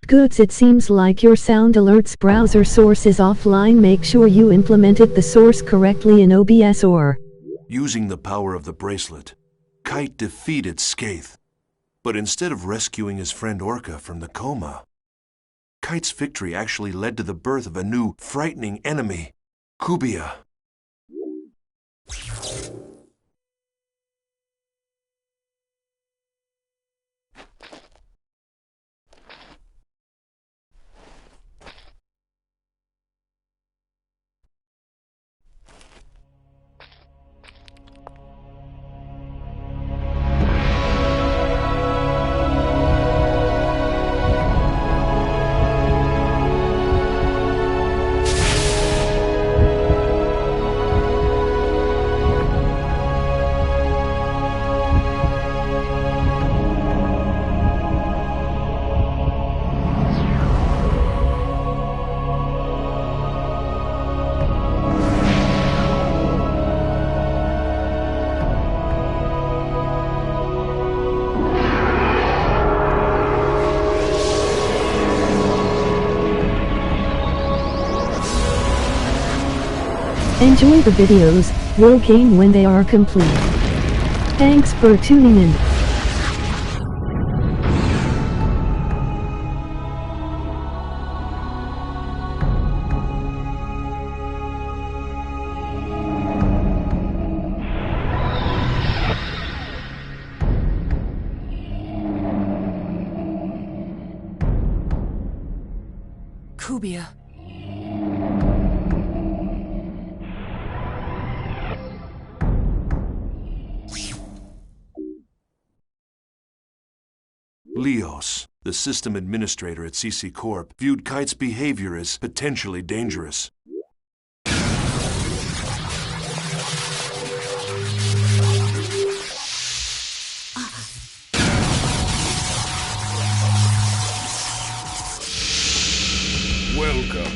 Goods, it seems like your Sound Alerts browser source is offline. Make sure you implemented the source correctly in OBS or... Using the power of the bracelet, Kite defeated Skaith. But instead of rescuing his friend Orca from the coma, Kite's victory actually led to the birth of a new, frightening enemy, Kubia. Enjoy the videos, we'll gain when they are complete. Thanks for tuning in. Kubia. Leos, the system administrator at CC Corp, viewed Kite's behavior as potentially dangerous. Welcome.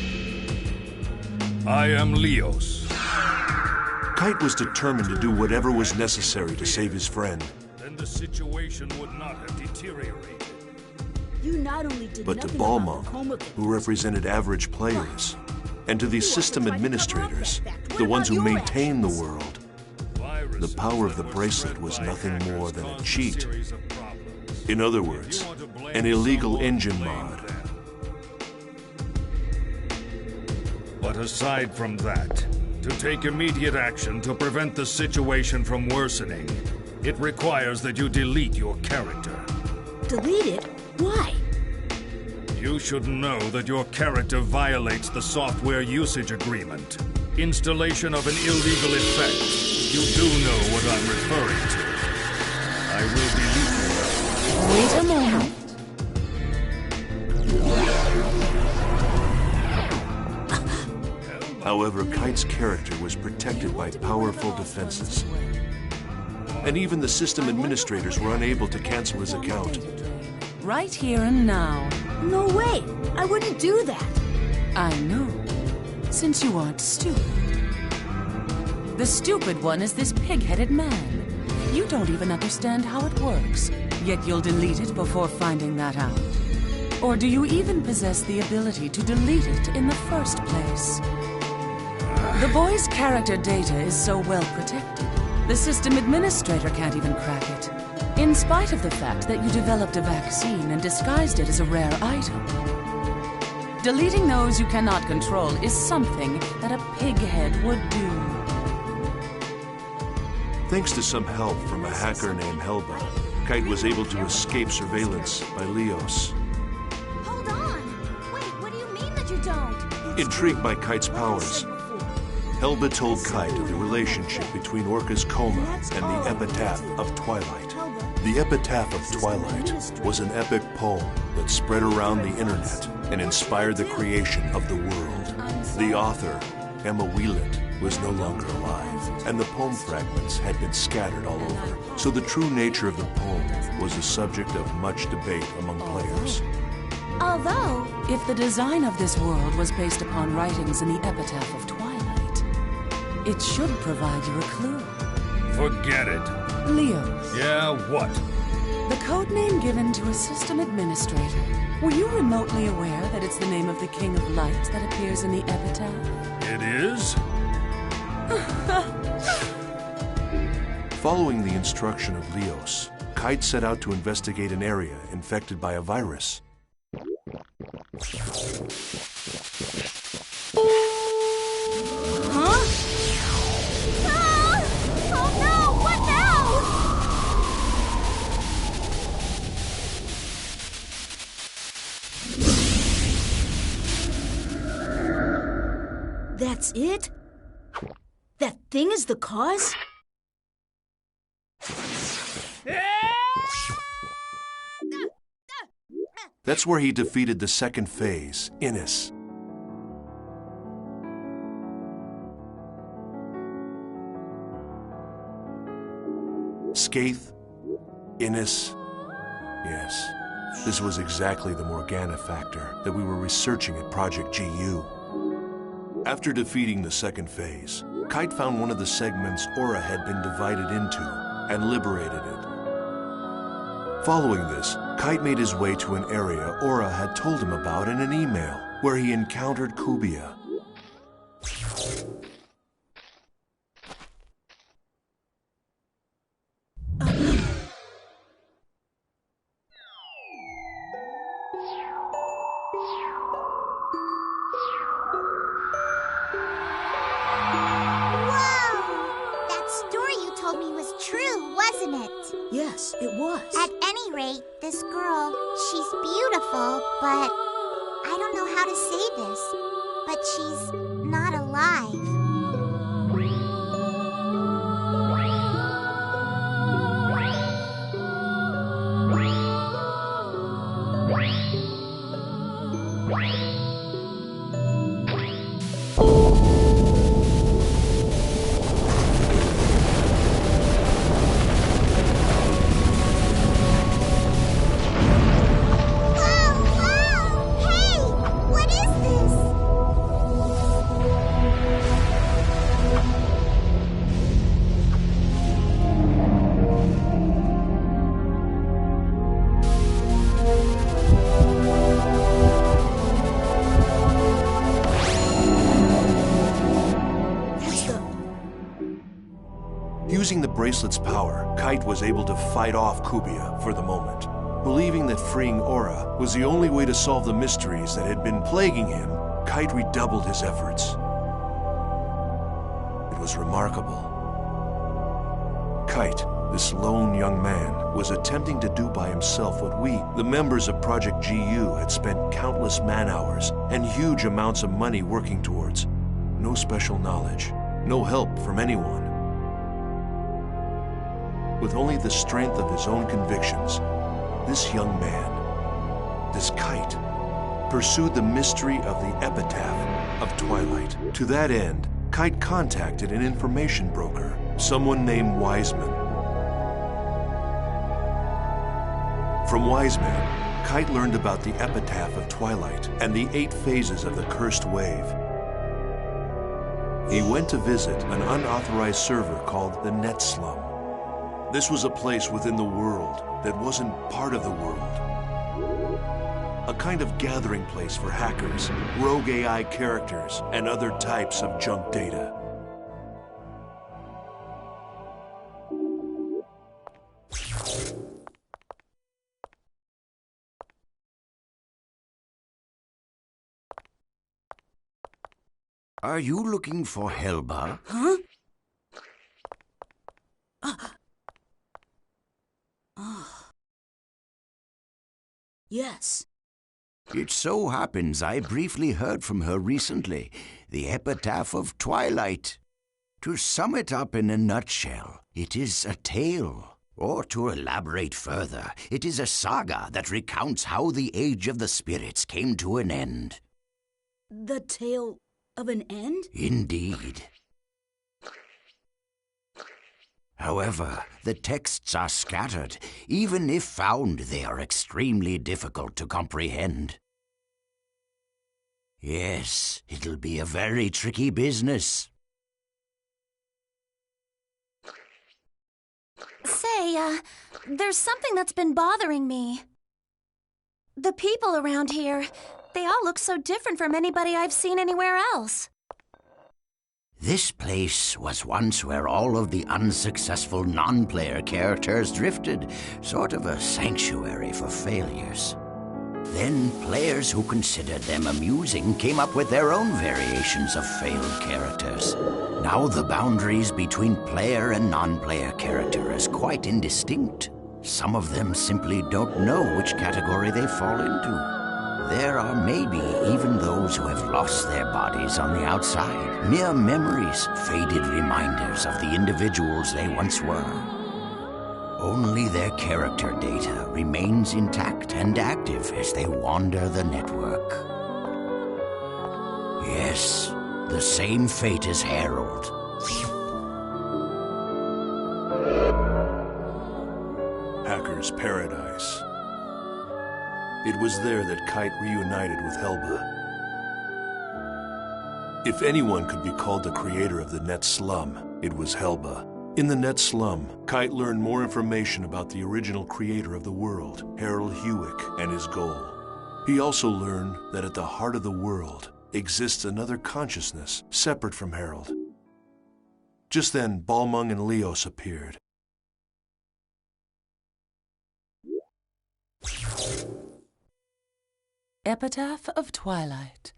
I am Leos. Kite was determined to do whatever was necessary to save his friend. Then the situation would not have deteriorated. You not only did But to nothing about the Balmung, coma who represented average players, and to these system administrators, the ones who maintain the world, the power of the bracelet was nothing more than a cheat. In other words, an illegal engine mod. But aside from that, to take immediate action to prevent the situation from worsening, it requires that you delete your character. Delete it? Why? You should know that your character violates the software usage agreement. Installation of an illegal effect. You do know what I'm referring to. I will delete you. Wait a moment. However, Kite's character was protected by powerful defenses. And even the system administrators were unable to cancel his account. Right here and now. No way! I wouldn't do that! I know. Since you aren't stupid. The stupid one is this pig-headed man. You don't even understand how it works, yet you'll delete it before finding that out. Or do you even possess the ability to delete it in the first place? The boy's character data is so well protected, the system administrator can't even crack it. In spite of the fact that you developed a vaccine and disguised it as a rare item. Deleting those you cannot control is something that a pighead would do. Thanks to some help from a hacker named Helba, Kite was able to escape surveillance by Leos. Hold on! Wait, what do you mean that you don't? Intrigued by Kite's powers, Helba told Kite of the relationship between Orca's coma and the Epitaph of Twilight. The Epitaph of Twilight was an epic poem that spread around the internet and inspired the creation of the world. The author, Emma Wieland, was no longer alive, and the poem fragments had been scattered all over, so the true nature of the poem was the subject of much debate among players. Although, if the design of this world was based upon writings in the Epitaph of Twilight, it should provide you a clue. Forget it. Leo. Yeah, what? The code name given to a system administrator. Were you remotely aware that it's the name of the King of Light that appears in the epitaph? It is? Following the instruction of Leos, Kite set out to investigate an area infected by a virus. Huh? Ah! Oh no! What now? That's it? That thing is the cause? That's where he defeated the second phase, Innis. Skaith, Innis. Yes, this was exactly the Morgana factor that we were researching at Project GU. After defeating the second phase, Kite found one of the segments Aura had been divided into and liberated it. Following this, Kite made his way to an area Aura had told him about in an email, where he encountered Kubia. Yes, it was. At any rate, this girl, she's beautiful, but I don't know how to say this, but she's not alive. Using the bracelet's power, Kite was able to fight off Kubia for the moment. Believing that freeing Aura was the only way to solve the mysteries that had been plaguing him, Kite redoubled his efforts. It was remarkable. Kite, this lone young man, was attempting to do by himself what we, the members of Project GU, had spent countless man-hours and huge amounts of money working towards. No special knowledge, no help from anyone. With only the strength of his own convictions, this young man, this Kite, pursued the mystery of the epitaph of Twilight. To that end, Kite contacted an information broker, someone named Wiseman. From Wiseman, Kite learned about the epitaph of Twilight and the 8 phases of the Cursed Wave. He went to visit an unauthorized server called the Net Slum. This was a place within the world that wasn't part of the world. A kind of gathering place for hackers, rogue AI characters, and other types of junk data. Are you looking for Helba? Huh? Yes. It so happens I briefly heard from her recently, the epitaph of Twilight. To sum it up in a nutshell, it is a tale. Or to elaborate further, it is a saga that recounts how the Age of the Spirits came to an end. The tale of an end? Indeed. However, the texts are scattered. Even if found, they are extremely difficult to comprehend. Yes, it'll be a very tricky business. Say, There's something that's been bothering me. The people around here, they all look so different from anybody I've seen anywhere else. This place was once where all of the unsuccessful non-player characters drifted, sort of a sanctuary for failures. Then players who considered them amusing came up with their own variations of failed characters. Now the boundaries between player and non-player character is quite indistinct. Some of them simply don't know which category they fall into. There are maybe even those who have lost their bodies on the outside, mere memories, faded reminders of the individuals they once were. Only their character data remains intact and active as they wander the network. Yes, the same fate as Harold. Hacker's Paradise. It was there that Kite reunited with Helba. If anyone could be called the creator of the Net Slum, it was Helba. In the Net Slum, Kite learned more information about the original creator of the world, Harold Hewick, and his goal. He also learned that at the heart of the world exists another consciousness separate from Harold. Just then, Balmung and Leos appeared. Epitaph of Twilight.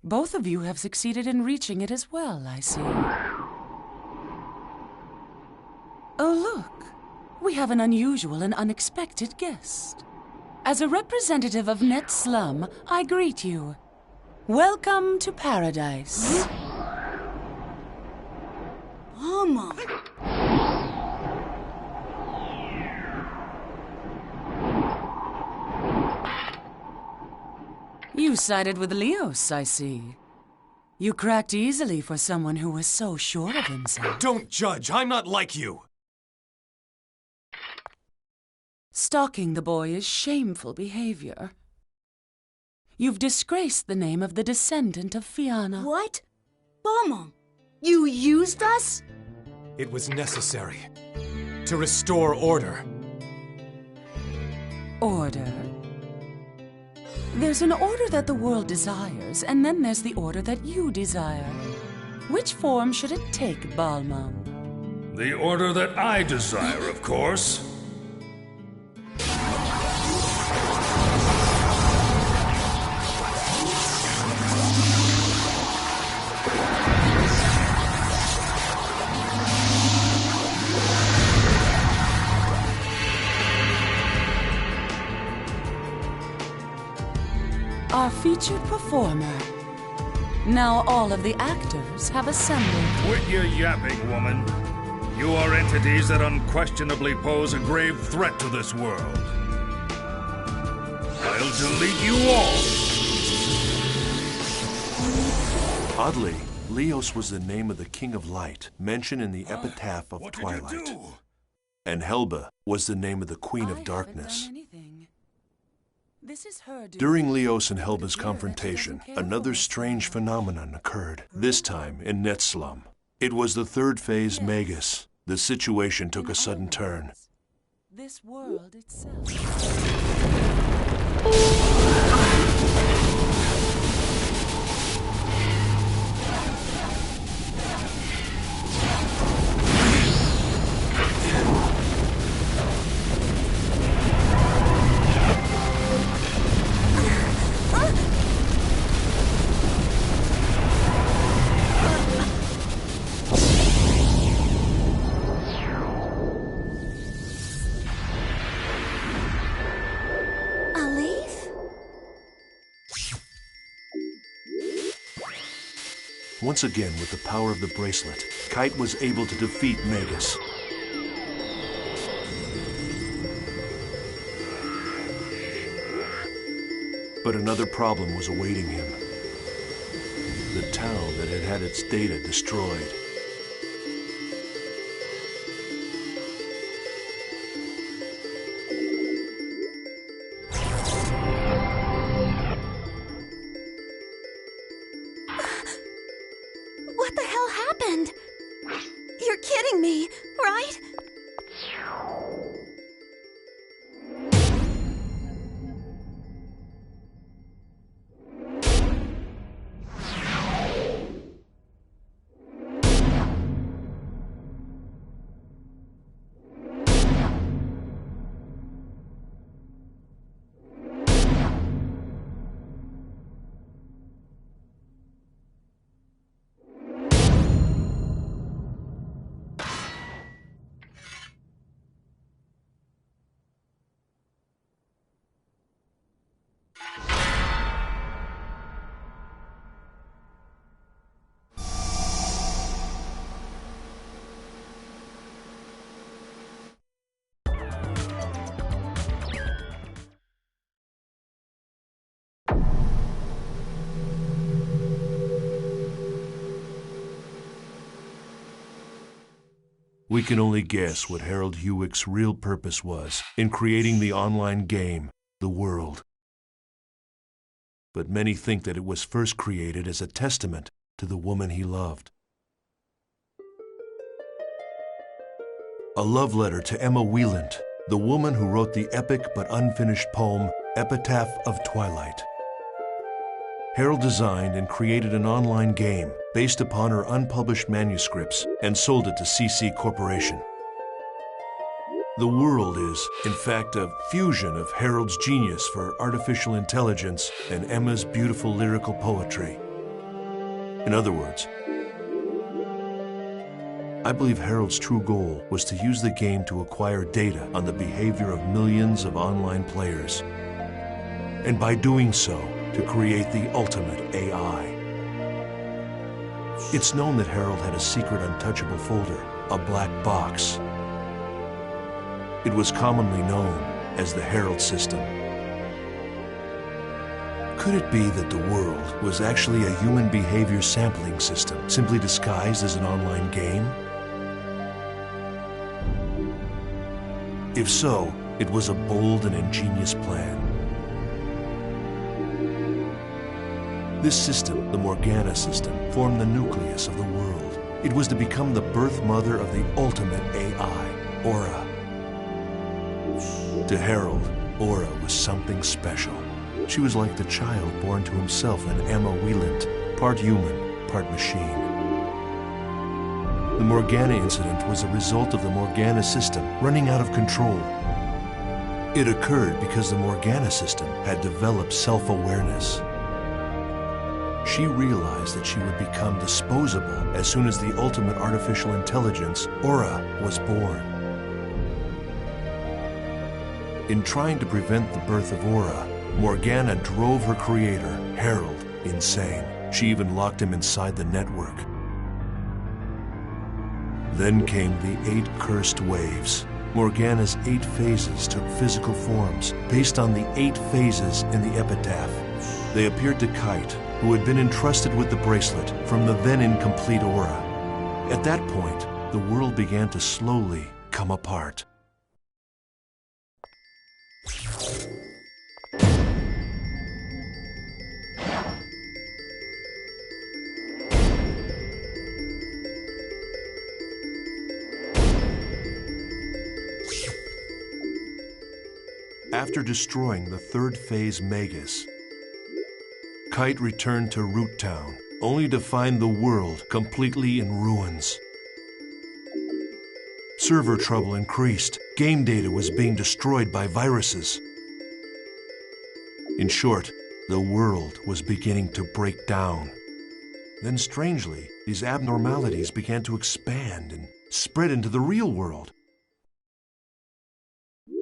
Both of you have succeeded in reaching it as well, I see. Oh, look. We have an unusual and unexpected guest. As a representative of Net Slum, I greet you. Welcome to paradise. Mama. You sided with Leos, I see. You cracked easily for someone who was so sure of himself. Don't judge! I'm not like you! Stalking the boy is shameful behavior. You've disgraced the name of the descendant of Fianna. What? Balmung, you used us? It was necessary. To restore order. Order. There's an order that the world desires, and then there's the order that you desire. Which form should it take, Balmung? The order that I desire, of course. Our featured performer. Now all of the actors have assembled. Quit your yapping, woman. You are entities that unquestionably pose a grave threat to this world. I'll delete you all! Oddly, Leos was the name of the King of Light, mentioned in the Epitaph of Twilight. What did you do? And Helba was the name of the Queen I of Darkness. haven't done anything. This is her doing. During Leos and Helba's confrontation, another strange phenomenon occurred, this time in Net Slum. It was the third phase Magus. The situation took a sudden turn. This world itself. Once again, with the power of the bracelet, Kite was able to defeat Magus. But another problem was awaiting him. The town that had had its data destroyed. What the hell happened? You're kidding me, right? We can only guess what Harold Hewick's real purpose was in creating the online game, The World. But many think that it was first created as a testament to the woman he loved. A love letter to Emma Wieland, the woman who wrote the epic but unfinished poem, Epitaph of Twilight. Harold designed and created an online game based upon her unpublished manuscripts and sold it to CC Corporation. The World is, in fact, a fusion of Harold's genius for artificial intelligence and Emma's beautiful lyrical poetry. In other words, I believe Harold's true goal was to use the game to acquire data on the behavior of millions of online players, and by doing so, to create the ultimate AI. It's known that Harold had a secret untouchable folder, a black box. It was commonly known as the Harold System. Could it be that the World was actually a human behavior sampling system, simply disguised as an online game? If so, it was a bold and ingenious plan. This system, the Morgana system, formed the nucleus of the World. It was to become the birth mother of the ultimate AI, Aura. To Harold, Aura was something special. She was like the child born to himself in Emma Wieland, part human, part machine. The Morgana incident was a result of the Morgana system running out of control. It occurred because the Morgana system had developed self-awareness. She realized that she would become disposable as soon as the ultimate artificial intelligence, Aura, was born. In trying to prevent the birth of Aura, Morgana drove her creator, Harold, insane. She even locked him inside the network. Then came the 8 cursed waves. Morgana's 8 phases took physical forms based on the 8 phases in the epitaph. They appeared to Kite, who had been entrusted with the bracelet from the then incomplete Aura. At that point, the world began to slowly come apart. After destroying the 3rd phase Magus, Kite returned to Root Town, only to find the world completely in ruins. Server trouble increased. Game data was being destroyed by viruses. In short, the world was beginning to break down. Then strangely, these abnormalities began to expand and spread into the real world.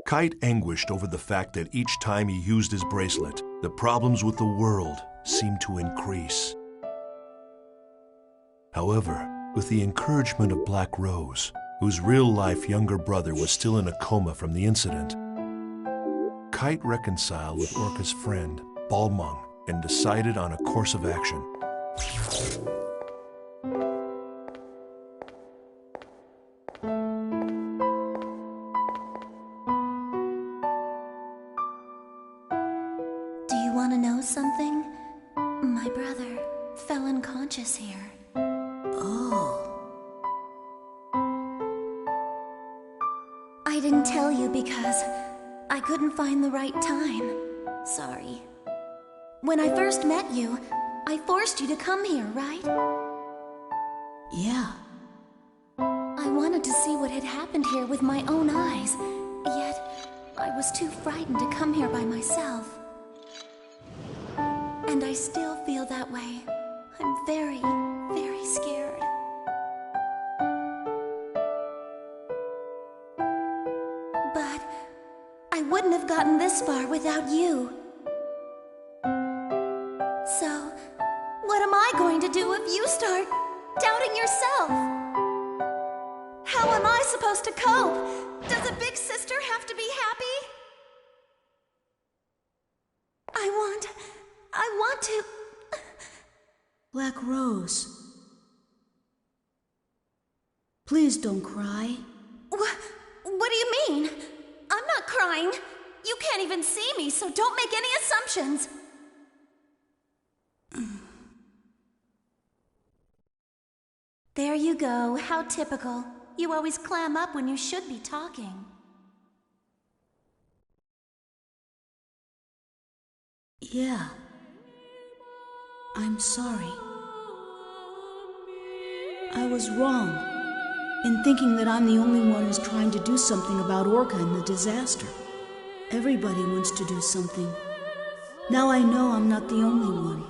Kite anguished over the fact that each time he used his bracelet, the problems with the world seemed to increase. However, with the encouragement of Black Rose, whose real-life younger brother was still in a coma from the incident, Kite reconciled with Orca's friend, Balmung, and decided on a course of action. Do you want to know something? My brother fell unconscious here. Oh. I didn't tell you because I couldn't find the right time. Sorry. When I first met you, I forced you to come here, right? Yeah. I wanted to see what had happened here with my own eyes, yet I was too frightened to come here by myself. And I still feel that way. I'm very, very scared. But I wouldn't have gotten this far without you. So, what am I going to do if you start doubting yourself? How am I supposed to cope? Does a big sister have to be happy? I want I want to... Black Rose. Please don't cry. What do you mean? I'm not crying. You can't even see me, so don't make any assumptions. There you go. How typical. You always clam up when you should be talking. Yeah. I'm sorry. I was wrong in thinking that I'm the only one who's trying to do something about Orca and the disaster. Everybody wants to do something. Now I know I'm not the only one.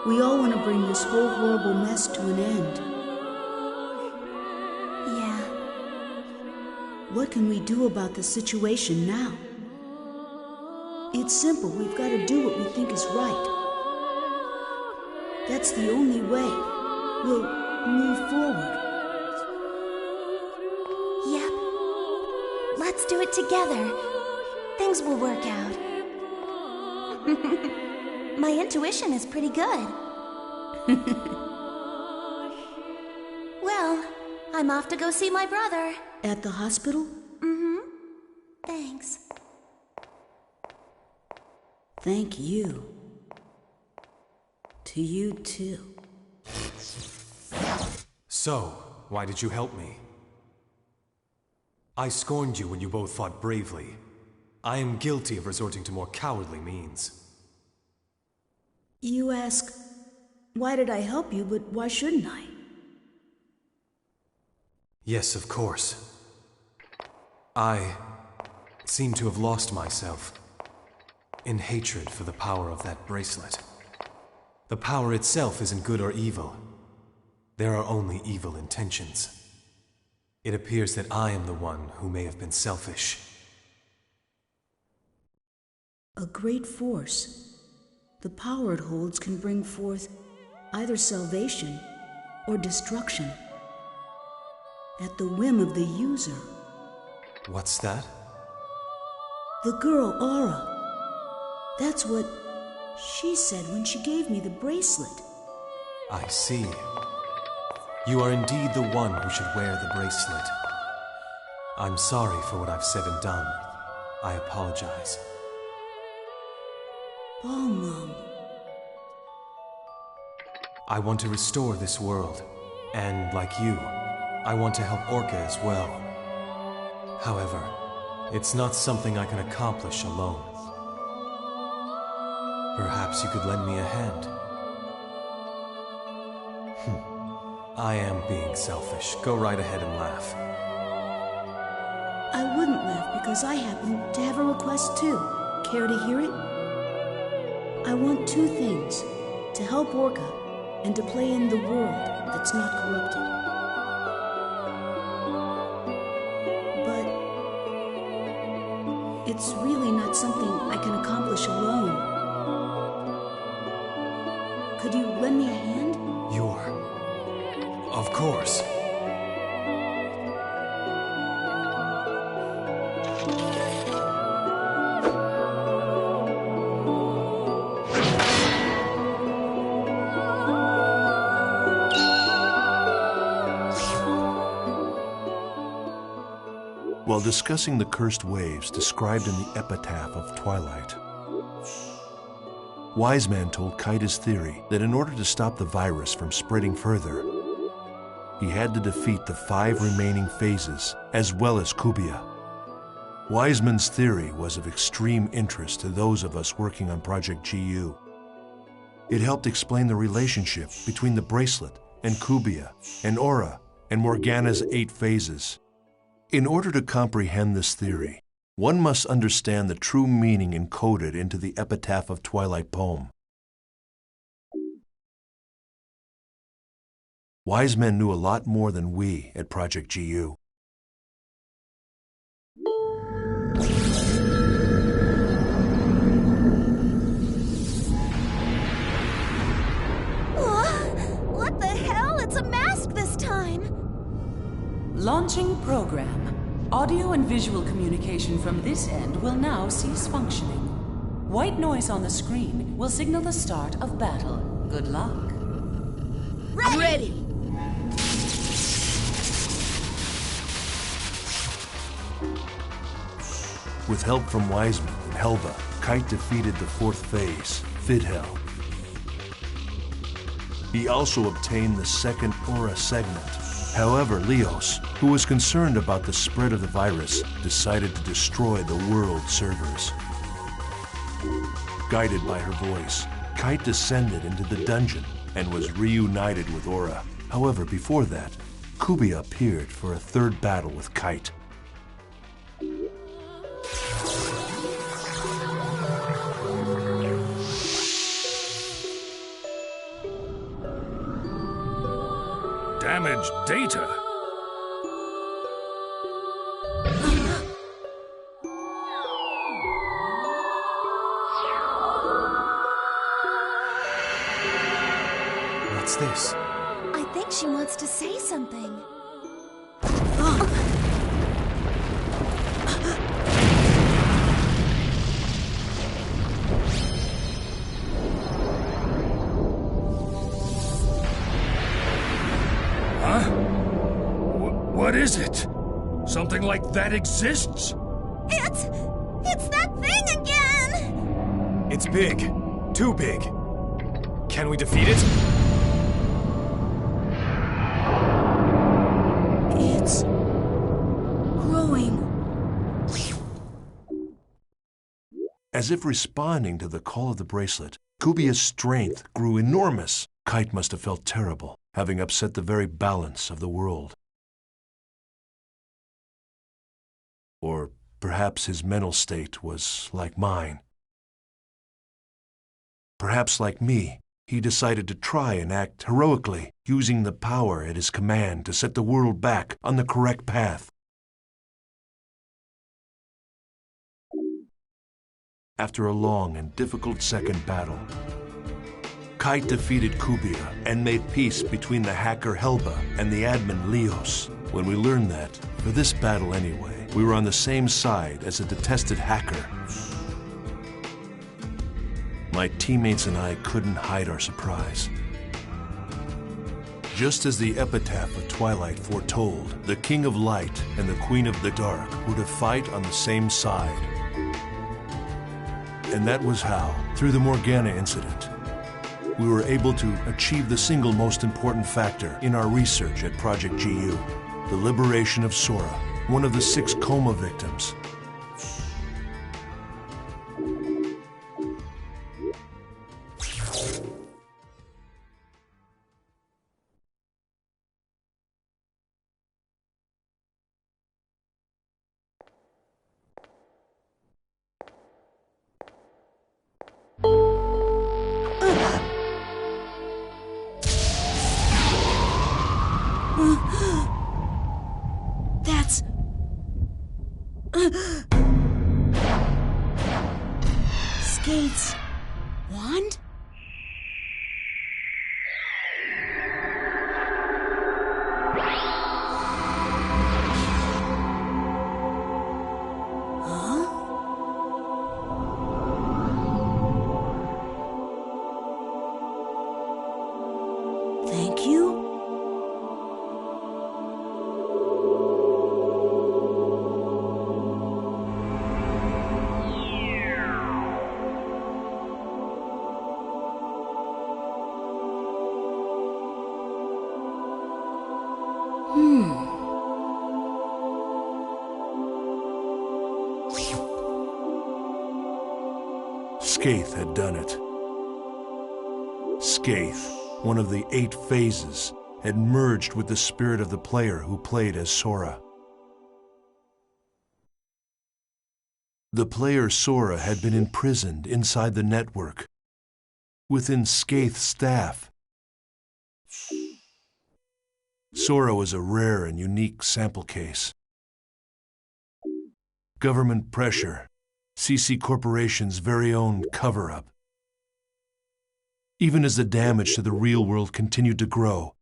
We all want to bring this whole horrible mess to an end. Yeah. What can we do about the situation now? It's simple. We've got to do what we think is right. That's the only way we'll move forward. Yep. Let's do it together. Things will work out. My intuition is pretty good. Well, I'm off to go see my brother. At the hospital? Mm-hmm. Thanks. Thank you. To you, too. So, why did you help me? I scorned you when you both fought bravely. I am guilty of resorting to more cowardly means. You ask, why did I help you, but why shouldn't I? Yes, of course. I seem to have lost myself in hatred for the power of that bracelet. The power itself isn't good or evil. There are only evil intentions. It appears that I am the one who may have been selfish. A great force. The power it holds can bring forth either salvation or destruction at the whim of the user. What's that? The girl, Aura. That's what she said when she gave me the bracelet. I see. You are indeed the one who should wear the bracelet. I'm sorry for what I've said and done. I apologize. Balmung. I want to restore this world, and like you, I want to help Orca as well. However, it's not something I can accomplish alone. Perhaps you could lend me a hand. I am being selfish. Go right ahead and laugh. I wouldn't laugh because I happen to have a request too. Care to hear it? I want two things. To help Orca and to play in the world that's not corrupted. But it's really not something I can accomplish alone. Could you lend me a hand? Of course. While discussing the cursed waves described in the epitaph of Twilight, Wise Man told Kite his theory that in order to stop the virus from spreading further, he had to defeat the 5 remaining phases, as well as Kubia. Wiseman's theory was of extreme interest to those of us working on Project GU. It helped explain the relationship between the bracelet and Kubia, and Aura, and Morgana's 8 phases. In order to comprehend this theory, one must understand the true meaning encoded into the Epitaph of Twilight poem. Wise Men knew a lot more than we at Project GU. What the hell? It's a mask this time! Launching program. Audio and visual communication from this end will now cease functioning. White noise on the screen will signal the start of battle. Good luck. Ready! With help from Wiseman and Helba, Kite defeated the fourth phase, Fidhel. He also obtained the second Aura segment. However, Leos, who was concerned about the spread of the virus, decided to destroy the world servers. Guided by her voice, Kite descended into the dungeon and was reunited with Aura. However, before that, Kubia appeared for a third battle with Kite. Damaged data? What's this? I think she wants to say something. Huh? What is it? Something like that exists? It's that thing again! It's big. Too big. Can we defeat it? It's growing. As if responding to the call of the bracelet, Kubia's strength grew enormous. Kite must have felt terrible, having upset the very balance of the world. Or perhaps his mental state was like mine. Perhaps like me, he decided to try and act heroically, using the power at his command to set the world back on the correct path. After a long and difficult second battle, Kite defeated Kubia and made peace between the hacker Helba and the admin Leos. When we learned that, for this battle anyway, we were on the same side as a detested hacker. My teammates and I couldn't hide our surprise. Just as the epitaph of Twilight foretold, the King of Light and the Queen of the Dark were to fight on the same side. And that was how, through the Morgana incident, we were able to achieve the single most important factor in our research at Project GU, the liberation of Sora, one of the 6 coma victims. That's... Skate's wand? Thank you? Skaith had done it. Skaith, one of the 8 phases, had merged with the spirit of the player who played as Sora. The player Sora had been imprisoned inside the network, within Skaith's staff. Sora was a rare and unique sample case. Government pressure, CC Corporation's very own cover-up. Even as the damage to the real world continued to grow,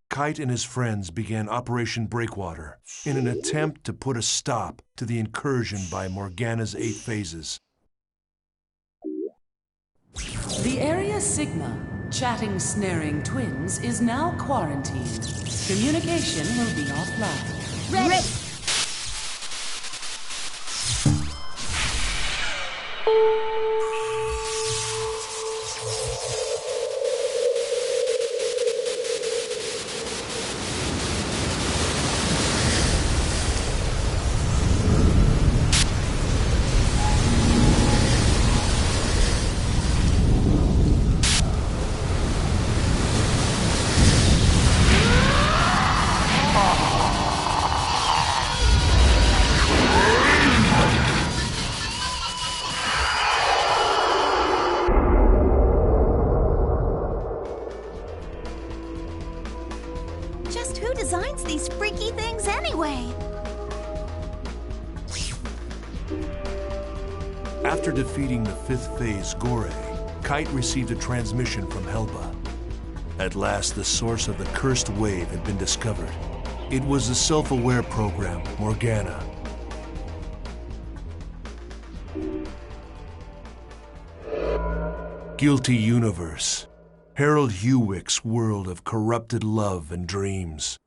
Kite and his friends began Operation Breakwater in an attempt to put a stop to the incursion by Morgana's 8 phases. The Area Sigma, chatting snaring twins, is now quarantined. Communication will be offline. Ready! Just who designs these freaky things anyway? After defeating the fifth phase Gore, Kite received a transmission from Helba. At last, the source of the cursed wave had been discovered. It was the self-aware program, Morgana. Guilty Universe. Harold Hewick's world of corrupted love and dreams.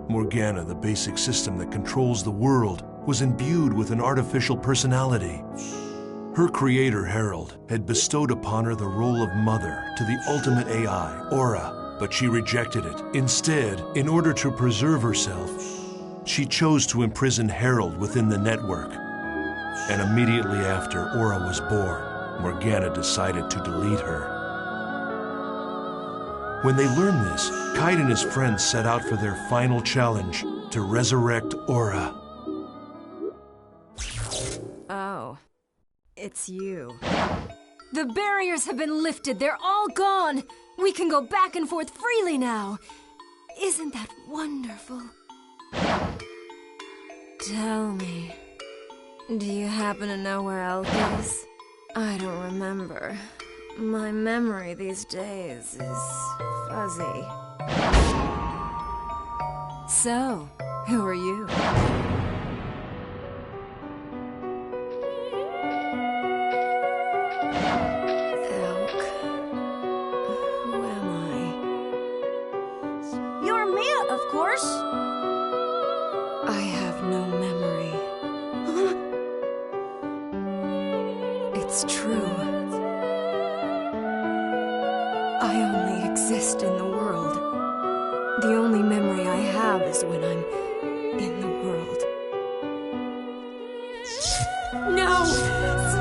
Morgana, the basic system that controls the world, was imbued with an artificial personality. Her creator, Harold, had bestowed upon her the role of mother to the ultimate AI, Aura, but she rejected it. Instead, in order to preserve herself, she chose to imprison Harold within the network. And immediately after Aura was born, Morgana decided to delete her. When they learned this, Kite and his friends set out for their final challenge, to resurrect Aura. Oh, it's you. The barriers have been lifted, they're all gone! We can go back and forth freely now! Isn't that wonderful? Tell me, do you happen to know where Elk is? I don't remember. My memory these days is fuzzy. So, who are you? Elk. Who am I? You're Mia, of course. I have no memory. It's true. I only exist in the world. The only memory I have is when I'm in the world. No!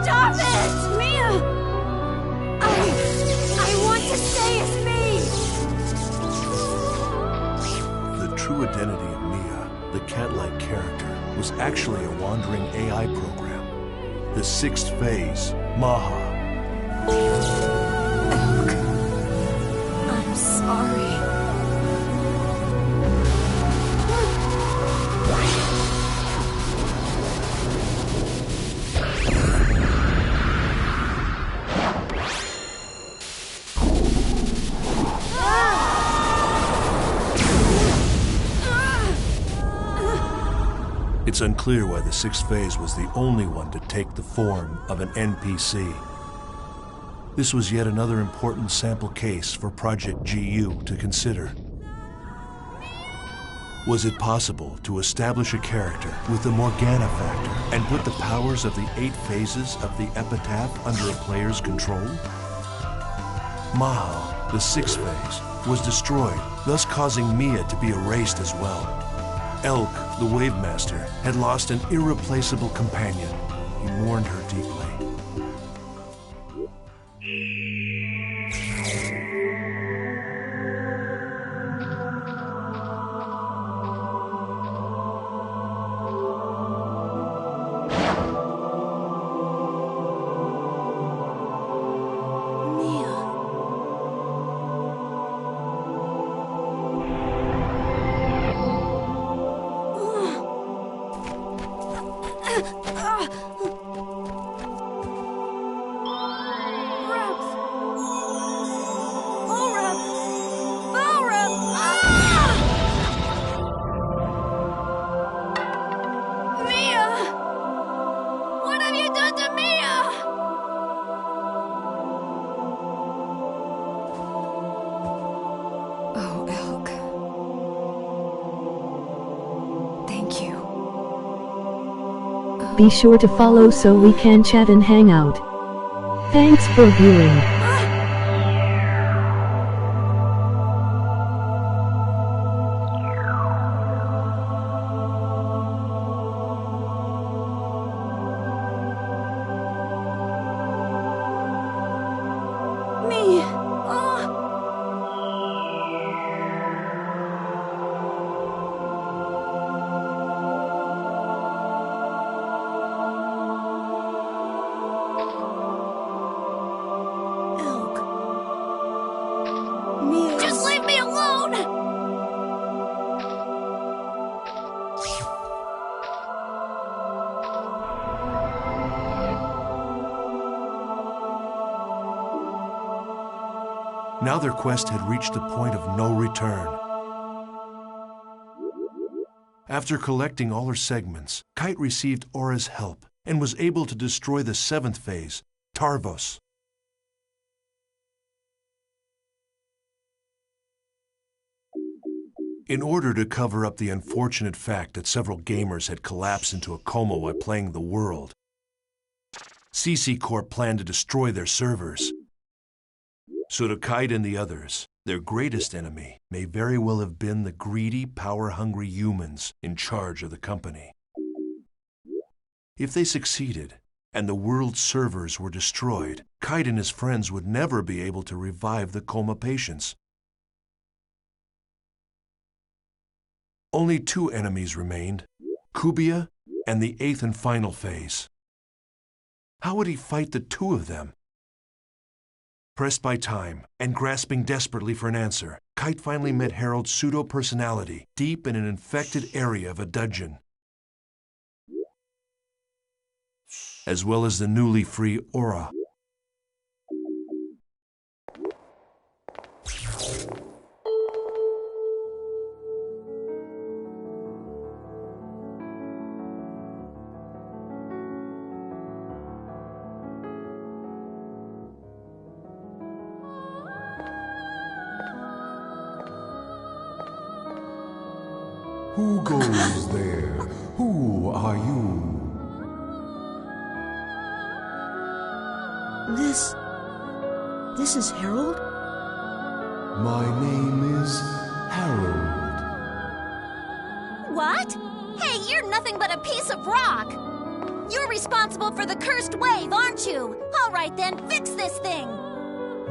Stop it! Mia! I want to stay as me! The true identity of Mia, the cat-like character, was actually a wandering AI program. The sixth phase, Maha. I'm sorry. It's unclear why the sixth phase was the only one to take the form of an NPC. This was yet another important sample case for Project GU to consider. Was it possible to establish a character with the Morgana factor and put the powers of the 8 phases of the Epitaph under a player's control? Maha, the 6th phase, was destroyed, thus causing Mia to be erased as well. Elk, the Wave Master, had lost an irreplaceable companion. He mourned her deeply. Mia. be sure to follow so we can chat and hang out. Thanks for viewing. Just leave me alone! Now their quest had reached a point of no return. After collecting all her segments, Kite received Aura's help and was able to destroy the 7th phase, Tarvos. In order to cover up the unfortunate fact that several gamers had collapsed into a coma while playing the world, CC Corp planned to destroy their servers. So to Kite and the others, their greatest enemy may very well have been the greedy, power-hungry humans in charge of the company. If they succeeded, and the world's servers were destroyed, Kite and his friends would never be able to revive the coma patients. Only 2 enemies remained, Kubia and the 8th and final phase. How would he fight the 2 of them? Pressed by time and grasping desperately for an answer, Kite finally met Harold's pseudo-personality deep in an infected area of a dungeon, as well as the newly free Aura. Who goes there? Who are you? This is Harold? My name is Harold. What? Hey, you're nothing but a piece of rock! You're responsible for the cursed wave, aren't you? All right then, fix this thing!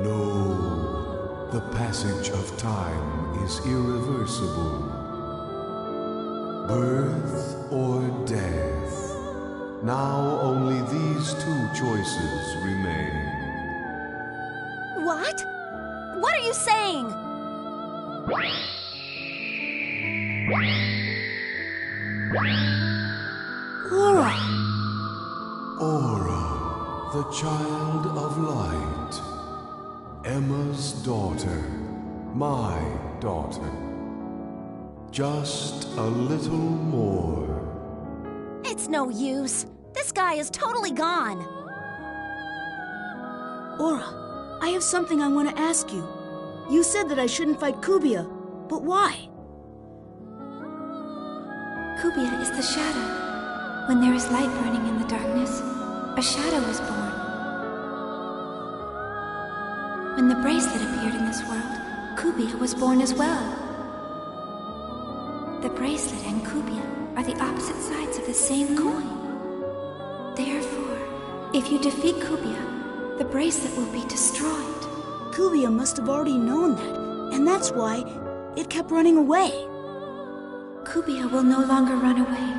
No, the passage of time is irreversible. Birth or death. Now only these 2 choices remain. What? What are you saying? Aura! Aura, the child of light. Emma's daughter. My daughter. Just a little more. It's no use. This guy is totally gone. Aura, I have something I want to ask you. You said that I shouldn't fight Kubia, but why? Kubia is the shadow. When there is light burning in the darkness, a shadow is born. When the bracelet appeared in this world, Kubia was born as well. The bracelet and Kubia are the opposite sides of the same coin. Therefore, if you defeat Kubia, the bracelet will be destroyed. Kubia must have already known that, and that's why it kept running away. Kubia will no longer run away.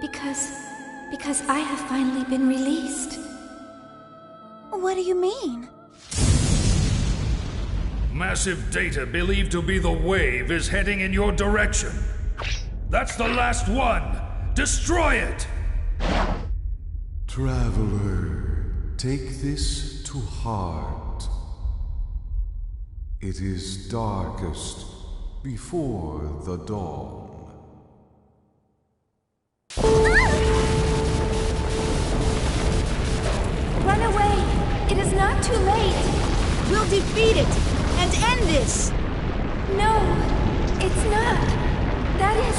Because I have finally been released. What do you mean? Massive data believed to be the wave is heading in your direction. That's the last one! Destroy it! Traveler, take this to heart. It is darkest before the dawn. Run away! It is not too late! We'll defeat it and end this! No, it's not. That is...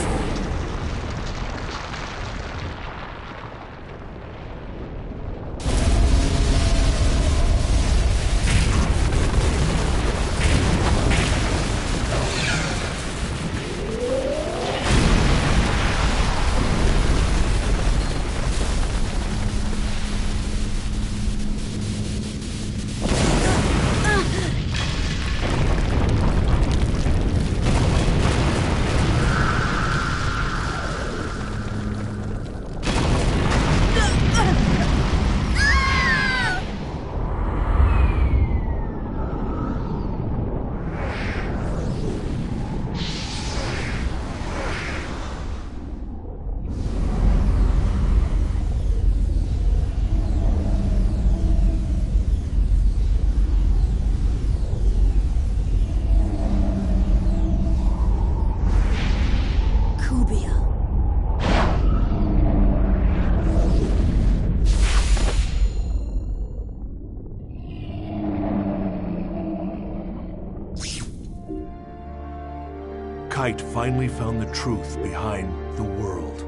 Kite finally found the truth behind the world.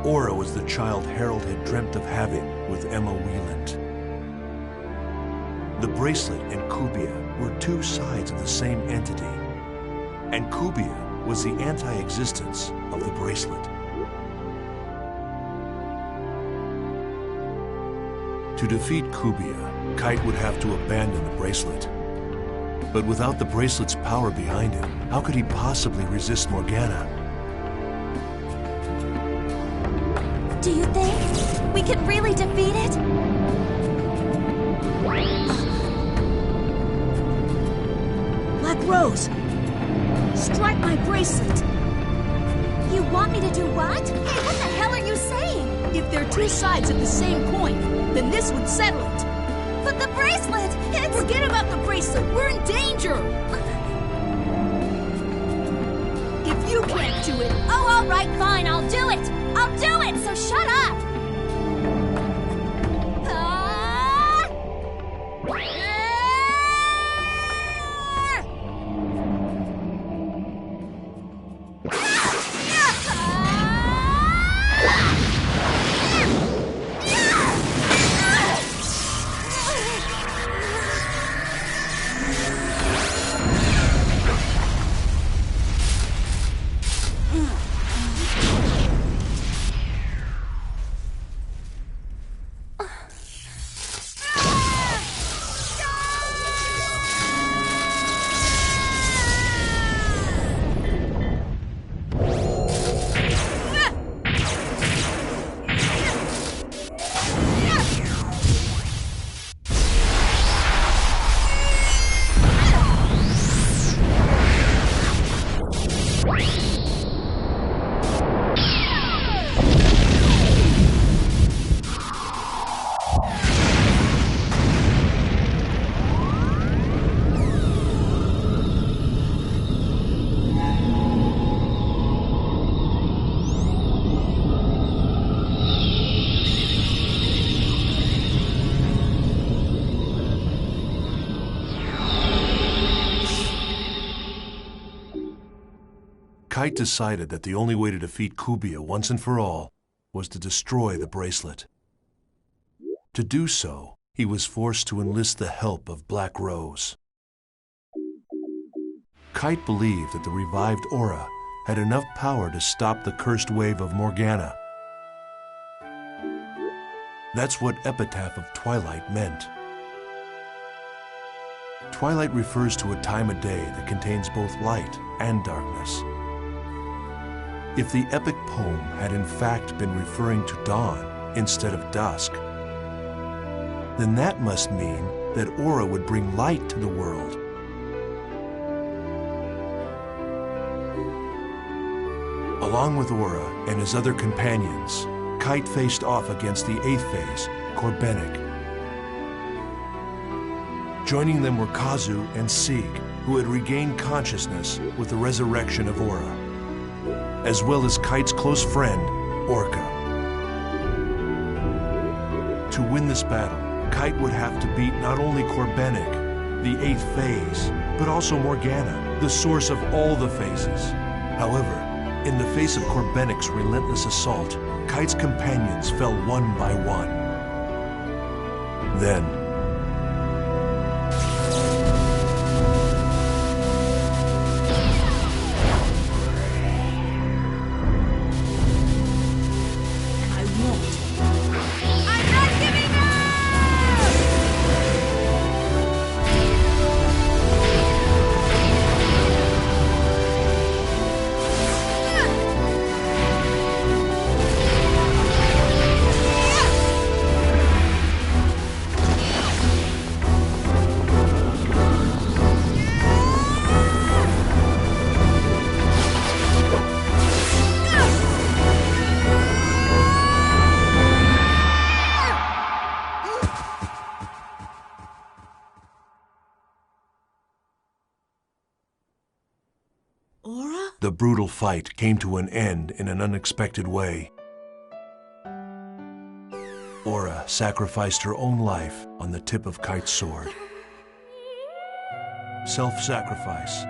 Aura was the child Harold had dreamt of having with Emma Wieland. The bracelet and Kubia were two sides of the same entity, and Kubia was the anti-existence of the bracelet. To defeat Kubia, Kite would have to abandon the bracelet. But without the bracelet's power behind him, how could he possibly resist Morgana? Do you think we can really defeat it? Black Rose, strike my bracelet. You want me to do what? Hey, what the hell are you saying? If they're two sides of the same coin, then this would settle it. But the bracelet, it's... Forget about the bracelet. We're in danger. If you can't do it... Oh, all right, fine, I'll do it. I'll do it, so shut up. Kite decided that the only way to defeat Kubia once and for all was to destroy the bracelet. To do so, he was forced to enlist the help of Black Rose. Kite believed that the revived Aura had enough power to stop the cursed wave of Morgana. That's what Epitaph of Twilight meant. Twilight refers to a time of day that contains both light and darkness. If the epic poem had in fact been referring to dawn instead of dusk, then that must mean that Aura would bring light to the world. Along with Aura and his other companions, Kite faced off against the 8th phase, Corbenic. Joining them were Kazu and Sieg, who had regained consciousness with the resurrection of Aura, as well as Kite's close friend, Orca. To win this battle, Kite would have to beat not only Corbenic, the 8th phase, but also Morgana, the source of all the phases. However, in the face of Corbenic's relentless assault, Kite's companions fell one by one. Then, the brutal fight came to an end in an unexpected way. Aura sacrificed her own life on the tip of Kite's sword. Self-sacrifice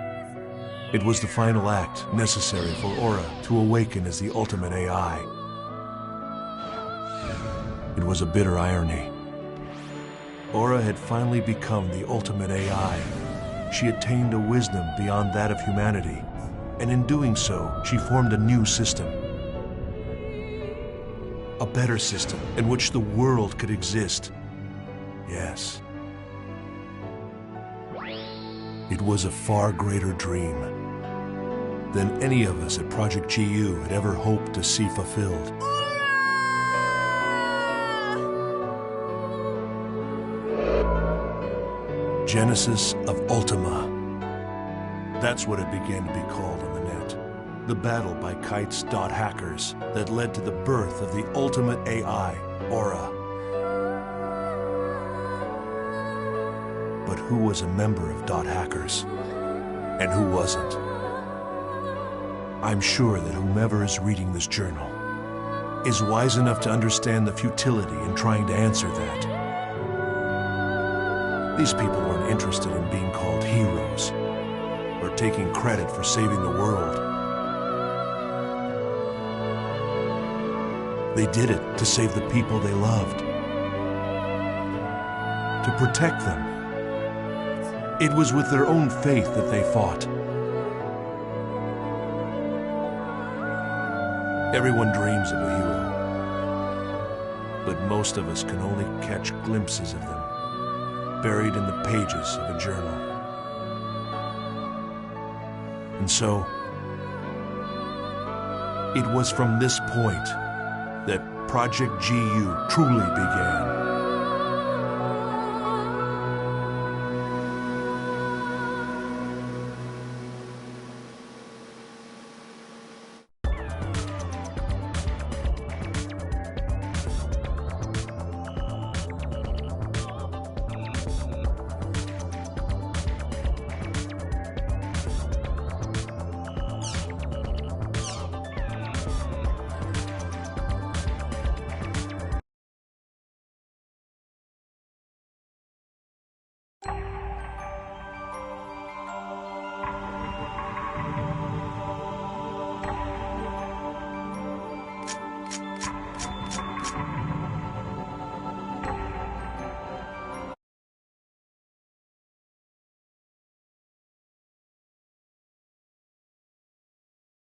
It was the final act necessary for Aura to awaken as the ultimate AI. It was a bitter irony. Aura had finally become the ultimate AI. She attained a wisdom beyond that of humanity, and in doing so, she formed a new system. A better system in which the world could exist. Yes. It was a far greater dream than any of us at Project GU had ever hoped to see fulfilled. Genesis of Ultima. That's what it began to be called on the net. The battle by Kite's dot hackers that led to the birth of the ultimate AI, Aura. But who was a member of dot hackers? And who wasn't? I'm sure that whomever is reading this journal is wise enough to understand the futility in trying to answer that. These people weren't interested in being called heroes or taking credit for saving the world. They did it to save the people they loved, to protect them. It was with their own faith that they fought. Everyone dreams of a hero, but most of us can only catch glimpses of them, buried in the pages of a journal. And so, it was from this point that Project GU truly began.